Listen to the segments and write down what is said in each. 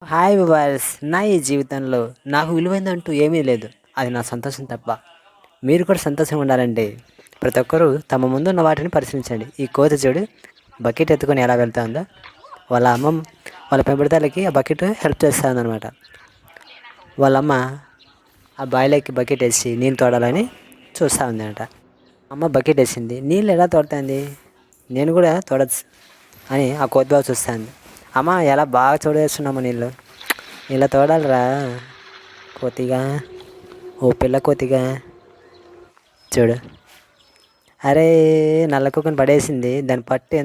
Hi viewers, నా ఈ జీవితంలో నాకు విలువైందంటూ ఏమీ లేదు. అది నా సంతోషం తప్ప. మీరు కూడా సంతోషంగా ఉండాలంటే ప్రతి ఒక్కరూ తమ ముందున్న వాటిని పరిశీలించండి. ఈ కోతి చూడు, బకెట్ ఎత్తుకొని ఎలా వెళ్తుందో. వాళ్ళ అమ్మమ్మ, వాళ్ళ పెంపుడుతలకి ఆ బకెట్ హెల్ప్ చేస్తుందన్నమాట. వాళ్ళమ్మ ఆ బాయిలోకి బకెట్ వేసి నీళ్ళు తోడాలని చూస్తూ ఉంది అంట. అమ్మ బకెట్ వేసింది, నీళ్ళు ఎలా తోడుతుంది, నేను కూడా తోడచ్చు అని ఆ కోతి బాగా చూస్తుంది. అమ్మ ఎలా బాగా తోడేస్తున్నాము నీళ్ళు, ఇలా తోడాలిరా కోతిగా, ఓ పిల్ల కోతిగా చూడు. అరే, నల్ల కుక్కను పడేసింది, దాని పట్టి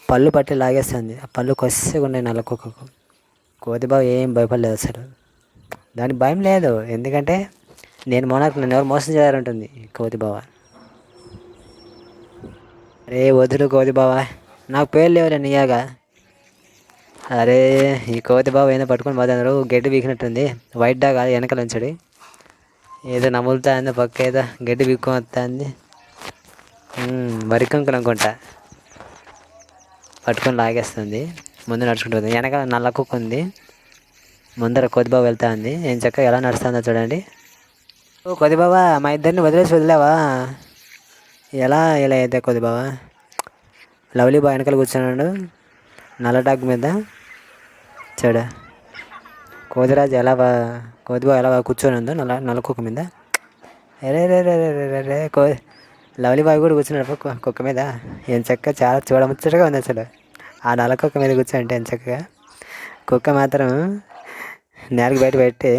పళ్ళు పట్టి లాగేస్తుంది. ఆ పళ్ళు కొద్దిగా ఉన్నాయి నల్ల కుక్కకు. కోతి బావ ఏం భయపడలేదు అసలు, దానికి భయం లేదు. ఎందుకంటే నన్ను ఎవరు మోసం చేయాలంటుంది కోతి బావ. అరే వదులు కోతి బావ, నాకు పేరు లేవులే నీయాగా. అరే, ఈ కోతి బావ ఏదో పట్టుకొని పోతున్నారు, గడ్డి బీకినట్టుంది. వైట్ డాగ్ అది వెనకాల ఉంచాడు, ఏదో నములుతా ఉంది పక్క, ఏదో గడ్డి బీక్కొని వస్తా ఉంది. వరికంకులు అనుకుంటా, పట్టుకొని లాగేస్తుంది. ముందు నడుచుకుంటుంది, వెనక నల్ల కుక్క ఉంది, ముందర కోతిబాబు వెళ్తా ఉంది. ఏం చక్కగా ఎలా నడుస్తుందో చూడండి. ఓ కోతిబాబా, మా ఇద్దరిని వదిలేసి వదిలేవా? ఇలా అయితే కోతిబాబా. లవ్లీ బాయ్ వెనకాల కూర్చున్నాడు నల్ల డాగ్ మీద చూడు. కోతిరాజు కోతిబాబు ఎలా కూర్చొని ఉందో నల్ల నల్ల కుక్క మీద. రే రే రే రే రే రే లవ్లీ బాయ్ కూడా కూర్చున్నాడు కుక్క మీద. ఏం చక్కగా చాలా చూడముచ్చటగా ఉంది అసలు. ఆ నల్ల కుక్క మీద కూర్చోంటే ఏం చక్కగా. కుక్క మాత్రం నేలకు బయట పెట్టి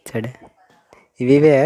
చూడు. ఇవే